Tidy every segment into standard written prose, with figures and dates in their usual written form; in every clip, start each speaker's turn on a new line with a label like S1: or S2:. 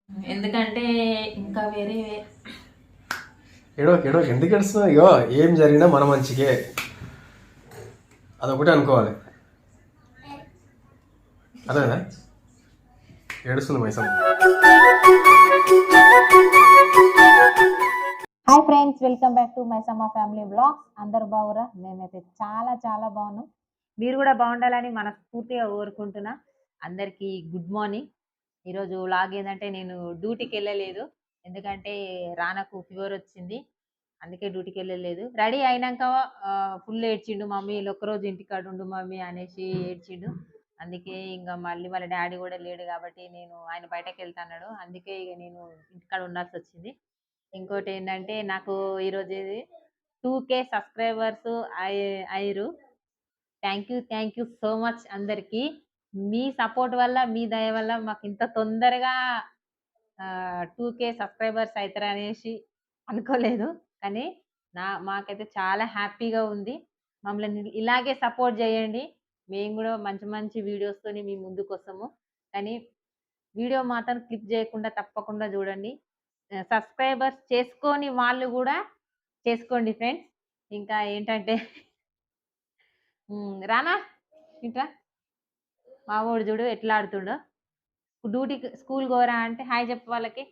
S1: ఎందుకంటే ఇంకా వేరే
S2: ఏడో ఏడో ఎందుకు ఏడుస్తున్నావు? అయ్యో ఏం జరిగినా మన మంచికే, అదొకటి అనుకోవాలి. అదేనా ఏడుస్తుంది Maisamma.
S1: Hi friends, welcome back to Maisamma family blogs. అందరు బాగురా? మేమైతే చాలా చాలా బాగున్నాం. మీరు కూడా బాగుండాలని మనస్ఫూర్తిగా కోరుకుంటున్నా. అందరికీ గుడ్ మార్నింగ్. ఈరోజు లాగ్ ఏంటంటే నేను డ్యూటీకి వెళ్ళలేదు, ఎందుకంటే రానకు ఫీవర్ వచ్చింది, అందుకే డ్యూటీకి వెళ్ళలేదు. రెడీ అయినాక ఫుల్ ఏడ్చిండు, మమ్మీ ఒక్కరోజు ఇంటికాడ ఉండు మమ్మీ అనేసి ఏడ్చిండు. అందుకే ఇంకా మళ్ళీ వాళ్ళ డాడీ కూడా లేడు కాబట్టి నేను ఆయన బయటకు వెళ్తాన్నాడు, అందుకే ఇక నేను ఇంటికాడ ఉండాల్సి వచ్చింది. ఇంకోటి ఏంటంటే నాకు ఈరోజు ఇది 2K సబ్స్క్రైబర్స్ అయ్యారు. థ్యాంక్ యూ సో మచ్ అందరికీ. మీ సపోర్ట్ వల్ల, మీ దయ వల్ల మాకు ఇంత తొందరగా 2K సబ్స్క్రైబర్స్ అవుతారు అనేసి అనుకోలేదు. కానీ మాకైతే చాలా హ్యాపీగా ఉంది. మమ్మల్ని ఇలాగే సపోర్ట్ చేయండి, మేము కూడా మంచి మంచి వీడియోస్తో మీ ముందుకు వస్తాము. కానీ వీడియో మాత్రం క్లిక్ చేయకుండా తప్పకుండా చూడండి. సబ్స్క్రైబర్స్ చేసుకొని వాళ్ళు కూడా చేసుకోండి ఫ్రెండ్స్. ఇంకా ఏంటంటే రానా ఇంకా మా వాడు చూడు ఎట్లా ఆడుతుండో. డ్యూటీకి స్కూల్ గోరా అంటే హాయ్ చెప్పు వాళ్ళకి.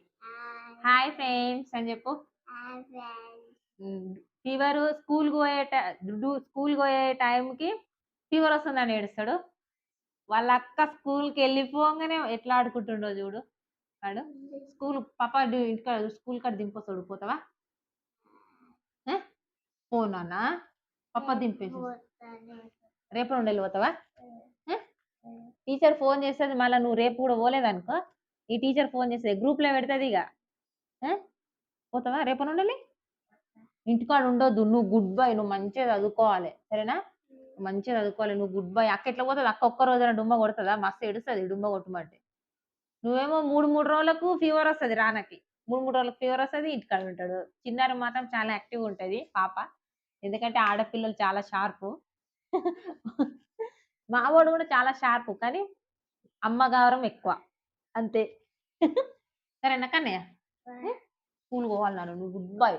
S1: హాయ్ ఫ్రెండ్స్ అని చెప్పు. ఫీవర్ స్కూల్ పోయే టైంకి ఫీవర్ వస్తుందని ఏడుస్తాడు. వాళ్ళ అక్క స్కూల్కి వెళ్ళిపోగానే ఎట్లా ఆడుకుంటుండో చూడు వాడు. స్కూల్ పాప ఇంటికాడ స్కూల్ కాడ దింపొస్తాడు, పోతావా? పోనా పప్ప దింపేసి రేపు నుండి వెళ్ళిపోతావా? టీచర్ ఫోన్ చేస్తుంది, మళ్ళీ నువ్వు రేపు కూడా పోలేదనుకో, ఈ టీచర్ ఫోన్ చేస్తుంది, గ్రూప్లో పెడుతుంది ఇక. పోతావా రేపు నుండి? ఇంటికాడ ఉండొద్దు, నువ్వు గుడ్ బై, నువ్వు మంచిగా చదువుకోవాలి, సరేనా? మంచిగా చదువుకోవాలి, నువ్వు గుడ్ బై. అక్క ఎట్లా పోతుంది? అక్క ఒక్క రోజున డుమ్మ కొడుతుందా? మస్తు ఏడుస్తుంది డుమ్మ కొట్టమంటే. నువ్వేమో మూడు రోజులకు ఫీవర్ వస్తుంది రానకి, మూడు రోజులకు ఫీవర్ వస్తుంది, ఇంటికాడ ఉంటాడు. చిన్నారి మాత్రం చాలా యాక్టివ్గా ఉంటుంది పాప, ఎందుకంటే ఆడపిల్లలు చాలా షార్పు. మావాడు కూడా చాలా షార్పు, కానీ అమ్మగారం ఎక్కువ, అంతే. సరేనా కన్నయ్య? స్కూల్ పోవాలి, నువ్వు గుడ్ బై.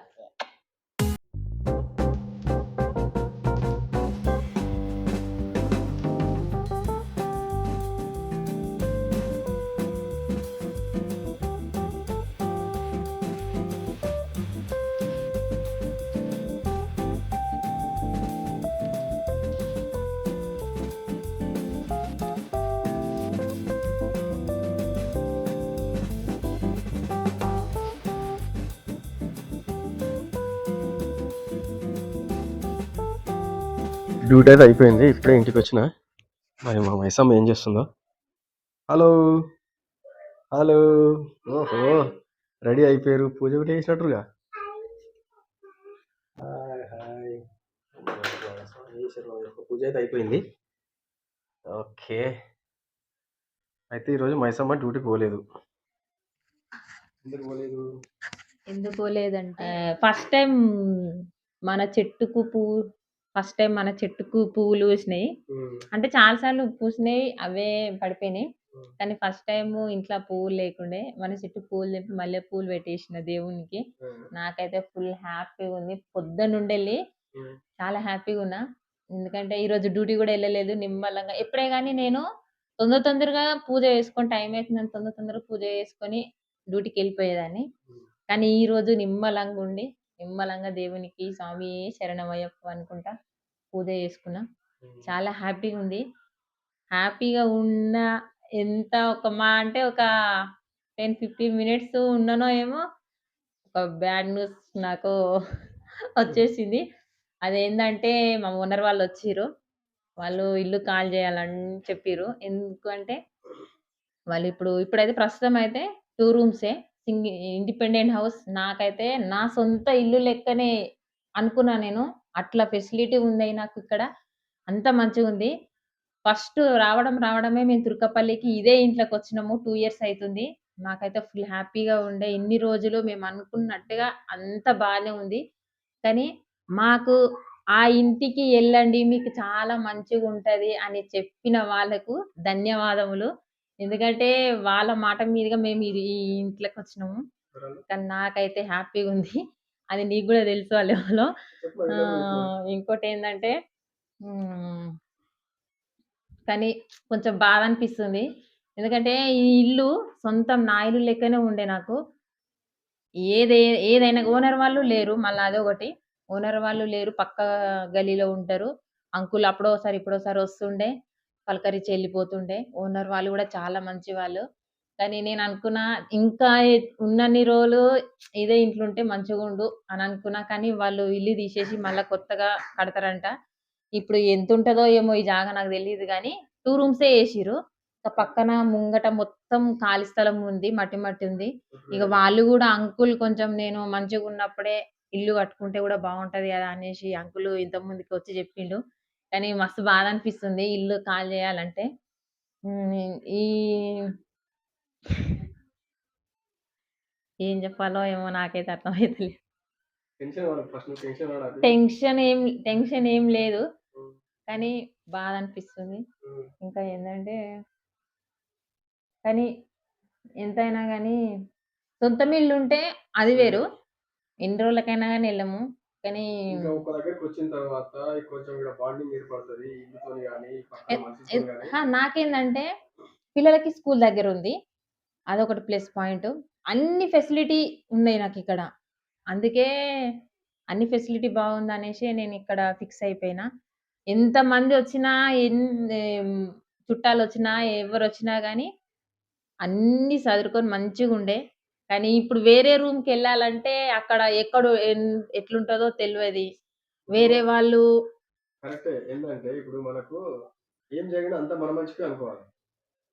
S2: డ్యూటీ అయితే అయిపోయింది, ఇప్పుడే ఇంటికి వచ్చిన. మరి మా మైసమ్మ ఏం చేస్తుందో. హలో హలో, ఓహో రెడీ అయిపోయారు, పూజ కూడా చేసినట్టుగా. హాయ్ హాయ్, పూజ అయితే అయిపోయింది. ఓకే, అయితే ఈరోజు మైసమ్మ డ్యూటీకి పోలేదు.
S1: ఎందుకు లేదంటే ఫస్ట్ టైం మన చెట్టుకు పువ్వులు పూసినాయి. అంటే చాలాసార్లు పూసినాయి, అవే పడిపోయినాయి. కానీ ఫస్ట్ టైం ఇంట్లో పువ్వులు లేకుండే మన చెట్టు పువ్వులు తెంపి మళ్ళీ పూలు పెట్టేసిన దేవునికి. నాకైతే ఫుల్ హ్యాపీగా ఉంది, పొద్దున్నుండి చాలా హ్యాపీగా ఉన్నా. ఎందుకంటే ఈరోజు డ్యూటీ కూడా వెళ్ళలేదు, నిమ్మలంగా. ఎప్పుడే కానీ నేను తొందరగా పూజ చేసుకొని, టైం అవుతుందని తొందరగా పూజ చేసుకొని డ్యూటీకి వెళ్ళిపోయేదాన్ని. కానీ ఈ రోజు నిమ్మలంగా ఉండి, నిమ్మలంగా దేవునికి స్వామి శరణమయ్యప్ప అనుకుంటా పూజ చేసుకున్నా. చాలా హ్యాపీగా ఉంది. హ్యాపీగా ఉన్న ఎంత అంటే ఒక 10-15 మినిట్స్ ఉన్నానో ఏమో, ఒక బ్యాడ్ న్యూస్ నాకు వచ్చేసింది. అదేంటంటే మా ఓనర్ వాళ్ళు వచ్చిర్రు, వాళ్ళు ఇల్లు కాల్ చేయాలని చెప్పిర్రు. ఎందుకంటే వాళ్ళు ఇప్పుడైతే ప్రస్తుతం అయితే 2 రూమ్సే, ఇండిపెండెంట్ హౌస్. నాకైతే నా సొంత ఇల్లు లెక్కనే అనుకున్నా నేను, అట్లా ఫెసిలిటీ ఉంది నాకు ఇక్కడ, అంత మంచిగా ఉంది. ఫస్ట్ రావడమే మేము తుర్కపల్లికి ఇదే ఇంట్లోకి వచ్చినాము, 2 ఇయర్స్ అవుతుంది. నాకైతే ఫుల్ హ్యాపీగా ఉండే, ఇన్ని రోజులు మేము అనుకున్నట్టుగా అంత బాగానే ఉంది. కానీ మాకు ఆ ఇంటికి వెళ్ళండి, మీకు చాలా మంచిగా ఉంటది అని చెప్పిన వాళ్ళకు ధన్యవాదములు. ఎందుకంటే వాళ్ళ మాట మీదుగా మేము ఈ ఇంట్లోకి వచ్చినాము. కానీ నాకైతే హ్యాపీగా ఉంది. అది నీకు కూడా తెలుసు ఆ లెవెల్‌లో. ఇంకోటేందంటే హ్మ్. కానీ కొంచెం బాధ అనిపిస్తుంది. ఎందుకంటే ఈ ఇల్లు సొంతం నా ఇల్లు లెక్కనే ఉండే నాకు. ఏదే ఏదైనా ఓనర్ వాళ్ళు లేరు. మళ్ళా అదొకటి. ఓనర్ వాళ్ళు లేరు. పక్క గల్లీలో ఉంటారు. అంకుల్ అప్పుడోసారి, ఇప్పుడోసారి వస్తుండే. పలకరించి ఎళ్ళిపోతుండే. ఓనర్ వాళ్ళు గూడా చాలా మంచి వాళ్ళు. కానీ నేననుకున్నా ఇంకా ఉన్నన్ని రోజులు ఇదే ఇంట్లో ఉంటే మంచిగుండు అని అనుకున్నా. కానీ వాళ్ళు ఇల్లు తీసేసి మళ్ళా కొత్తగా కడతారంట. ఇప్పుడు ఎంతుంటదో ఏమో ఈ జాగా నాకు తెలీదు గానీ 2 రూమ్సే ఏసిర్రు. పక్కన ముంగట మొత్తం ఖాళీ స్థలం ఉంది. మట్టి మట్టి ఉంది. ఇక వాళ్ళు గూడా అంకుల్ కొంచెం నేను మంచిగున్నప్పుడే ఇల్లు కట్టుకుంటే గూడా బావుంటది గదా! అనేసి అంకుల్ ఇంతకు ముందుకొచ్చి జెప్పిండు. కానీ మస్తు బాధ అనిపిస్తుంది ఇల్లు ఖాళీ జేయాలంటే. ఈ ఏం జెప్పాలో ఏమో నాకైతే అర్థమైతలేదు. టెన్షన్ ఏం లేదు. కానీ బాధ అనిపిస్తుంది. ఇంకా ఏందంటే కానీ ఎంతైనా గానీ సొంతం ఇల్లుంటే అది వేరు. ఎన్ని రోజులకైనా గానీ ఎళ్ళము. కానీ
S2: ఒక దగ్గరకొచ్చిన తర్వాత కొంచెం ఈడ బాండింగ్ ఏర్పడతది. ఇల్లుతోని గాని, పక్కన
S1: ఎత్
S2: మనుషులతోని
S1: ఎత్
S2: గాని.
S1: నాకేందంటే పిల్లలకి స్కూల్ దగ్గరుంది. అదొకటి ప్లస్ పాయింట్. అన్ని ఫెసిలిటీ ఉన్నాయి నాకిక్కడ. అందుకే అన్ని ఫెసిలిటీ బావుందనేసే నేనిక్కడ ఫిక్స్ అయిపోయినా. ఎంతమందొచ్చినా ఏం చుట్టాలొచ్చినా, ఎవరొచ్చినా గానీ అన్నీ సదురుకొని మంచిగుండే. కానీ ఇప్పుడు వేరే రూమ్‌కెళ్ళాలంటే అక్కడ ఎక్కడో ఎట్లుంటదో తెల్వది. వేరే వాళ్ళు
S2: కరెక్టే. ఏందంటే ఇప్పుడు మనకు ఏం జరిగినా అంతా మన మంచికే అనుకోవాలి.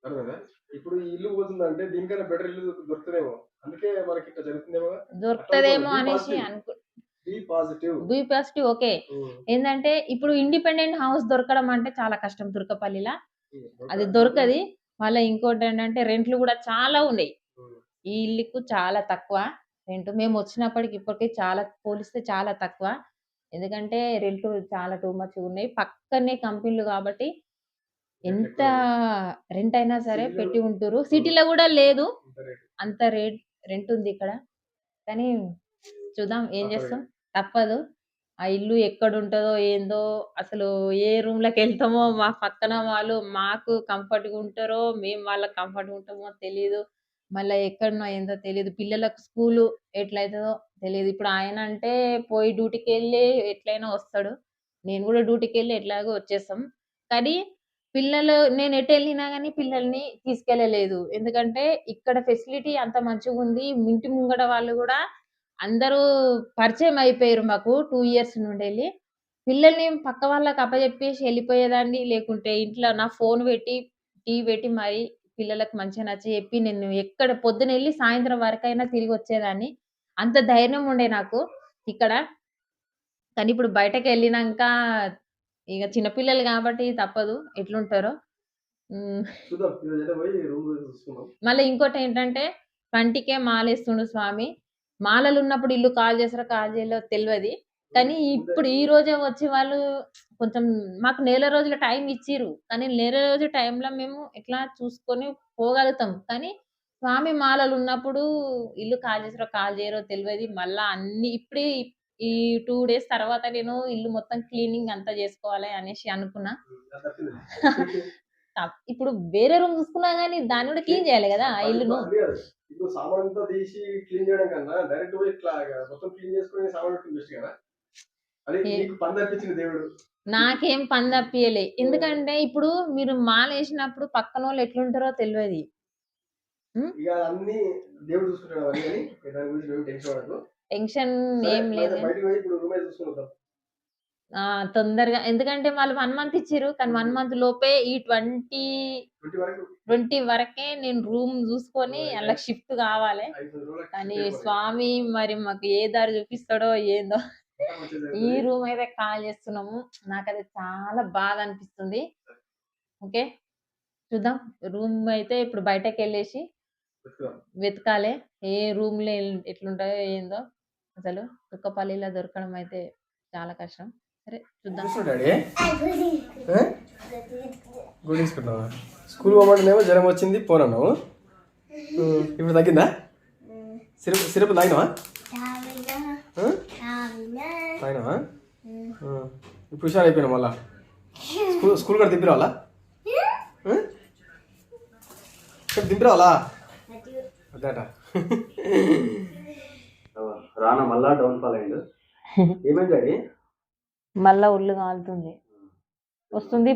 S2: అర్థమైందా? ఇప్పుడు ఈ ఇల్లు పోతుందంటే దీనికన్నా బెటర్ ఇల్లు దొరుకుతదేమో. అందుకే మనకిట్లా జరుగుతుందేమో. అట్లా
S1: దొరుకుతదేమో
S2: అనుకోవద్దు. బీ
S1: అనేసి
S2: positive. Be positive.
S1: Be positive okay. ఏందంటే ఇప్పుడు ఇండిపెండెంట్ హౌస్ దొరకడం అంటే చాలా కష్టం తుర్కపల్లిలా. అది దొరకది. మళ్ళా ఇంకోటేంటంటే రెంట్లు గూడా చాలా ఉన్నాయి. ఈ ఇల్లుకు చాలా తక్కువ రెంట్. మేమొచ్చినప్పటికి ఇప్పటికి చాలా పోలిస్తే చాలా తక్కువ. ఎందుకంటే రెంట్లు చాలా టూ మచ్‌గున్నాయి. పక్కనే కంపెనీలు గాబట్టి ఎంత రెంట్ అయినా సరే పెట్టి ఉంటుర్రు. సిటీలో గూడా లేదు. అంత రెంట్ ఉంది ఇక్కడ. కానీ చూద్దాం ఏం చేస్తాం. తప్పదు. ఆ ఇల్లు ఎక్కడుంటదో ఏందో అసలు ఏ రూమ్‌లోకెళ్తామో మా పక్కన వాళ్ళు మాకు కంఫర్ట్‌గా ఉంటారో, మేము వాళ్ళకి కంఫర్ట్‌గా ఉంటామో తెలీదు. మళ్ళా ఎక్కడనో ఏందో తెలీదు. పిల్లలకు స్కూలు ఎట్లయితదో తెలీదు. ఇప్పుడు ఆయన అంటే పోయి డ్యూటీకెళ్ళి ఎట్లైనా వస్తాడు. నేను గూడా డ్యూటీకెళ్ళి ఎట్లాగో వచ్చేస్తాం. కానీ పిల్లలు నేను ఎటెళ్ళినా గాని పిల్లల్ని తీసుకెళ్ళలేదు. ఎందుకంటే ఇక్కడ ఫెసిలిటీ అంత మంచిగుంది. ఇంటి ముంగట వాళ్ళు గూడా అందరూ పరిచయం అయిపోయారు మాకు 2 ఇయర్స్ నుండెళ్ళి. పిల్లల్ని పక్క వాళ్ళకి అప్పజెప్పేసి ఎళ్ళిపోయేదాన్ని. లేకుంటే ఇంట్లో నా ఫోన్ పెట్టి, టీవీ పెట్టి మరి పిల్లలకు మంచిగా నచ్చజెప్పి నేను ఎక్కడ పొద్దునెళ్ళి సాయంత్రం వరకైనా తిరిగొచ్చేదాన్ని. అంత ధైర్యం ఉండే నాకు ఇక్కడ. కానీ ఇప్పుడు బయటకెళ్ళినంక ఇగ చిన్న పిల్లలు గాబట్టి తప్పదు. ఎట్లుంటారో. హ్మ్.
S2: చూద్దాం. ఈరోజైతే పోయి రూమ్ చూసుకుందాం.
S1: మళ్ళీ ఇంకోటేంటంటే కంటికే మాలేస్తుండు స్వామి. మాలలున్నప్పుడు ఇల్లు ఖాళీ చేస్తారో, ఖాళీ చేయలో తెల్వది. కానీ ఇప్పుడు ఈ రోజే వచ్చి వాళ్ళు కొంచెం మాకు నెల రోజుల టైం ఇచ్చిర్రు. కానీ నెల రోజుల టైంలో మేము ఇట్లా చూసుకొని పోగలుగుతాం. కానీ స్వామి మాలలున్నప్పుడు ఇల్లు ఖాళీ చేస్తారో, ఖాళీ చేయరో తెల్వది. మళ్ళా అన్నీ ఇప్పుడే ఈ 2 డేస్ తర్వాత నేను ఇల్లు మొత్తం క్లీనింగ్ అంతా జేసుకోవాలి అనేసి అనుకున్నా. ఇప్పుడు వేరే రూమ్ చూసుకున్నా గాని దాన్ని గూడా క్లీన్ చేయాలి గదా! ఆ ఇల్లును.
S2: ఇప్పుడు సామానంతా తీసి క్లీన్ చేయడం కన్నా డైరెక్ట్ పోయి ఇట్లా మొత్తం క్లీన్ చేసుకొని సామాన్ పెట్టుకుంటే బెస్ట్ కదా. అది నీకు పని తప్పించింది దేవుడు.
S1: నాకేం పని తప్పియలే. ఎందుకంటే ఇప్పుడు మీరు మాలేసినప్పుడు పక్కనోళ్ళు ఎట్లుంటారో తెల్వది.
S2: ఇక అన్నీ దేవుడు చూసుకుంటాడు అవన్నీ అని దాని గురించి నువ్వు టెన్షన్ పడకు.
S1: టెన్షన్ ఏం లేదు.
S2: బయటికి పోయి ఇప్పుడు రూమ్ చూసుకుని వద్దాం.
S1: తొందరగా ఎందుకంటే వాళ్ళు 1 మంత్ ఇచ్చిర్రు. కానీ 1 మంత్ లోపే ఈ 20 వరకే నేను రూమ్ జూసుకొని అలా షిఫ్ట్ గావాలే. కానీ స్వామి మరి మాకు ఏ దారి చూపిస్తాడో ఏందో. ఈ రూమ్ అయితే ఖాళీ చేస్తున్నాము. నాకది చాలా బాధ అనిపిస్తుంది. ఓకే. చూద్దాం. రూమ్ అయితే ఇప్పుడు బయటకెళ్ళేసి వెతకాలే. ఏ రూమ్‌లో ఎట్లుంటాయో ఏందో అసలు. కుక్కపల్లిలో దొరకడం అయితే చాలా కష్టం. సరే చూద్దాం.
S2: డాడీ గుడి తీసుకుంటున్నావా? స్కూల్ పోమంటేనేమో జ్వరం వచ్చింది పోనన్నావు. ఇప్పుడు తగ్గిందా? సిరప్ తాగినావా? తాగినావా? ఇప్పుడు హుషారు అయిపోయినా మళ్ళా. స్కూల్ కూడా దింపిరావాలా? దింపిరావాలా? అదేట రానా మళ్ళా డౌన్ ఫాల్ అయింది. ఏమైంది డాడీ?
S1: మళ్ళా ఒళ్ళు కాలుతుంది, వస్తుంది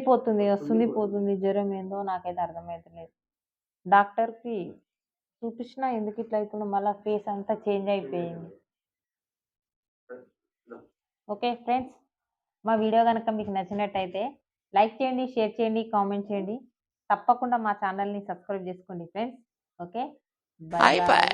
S1: పోతుంది. జ్వరం ఏందో నాకైతే అర్థమవుతలేదు. డాక్టర్కి చూపించినా ఎందుకు ఇట్లా అవుతుందో, మళ్ళీ ఫేస్ అంతా చేంజ్ అయిపోయింది. ఓకే ఫ్రెండ్స్, మా వీడియో కనుక మీకు నచ్చినట్టయితే లైక్ చేయండి, షేర్ చేయండి, కామెంట్ చేయండి. తప్పకుండా మా ఛానల్ని సబ్స్క్రైబ్ చేసుకోండి ఫ్రెండ్స్. Okay, bye bye.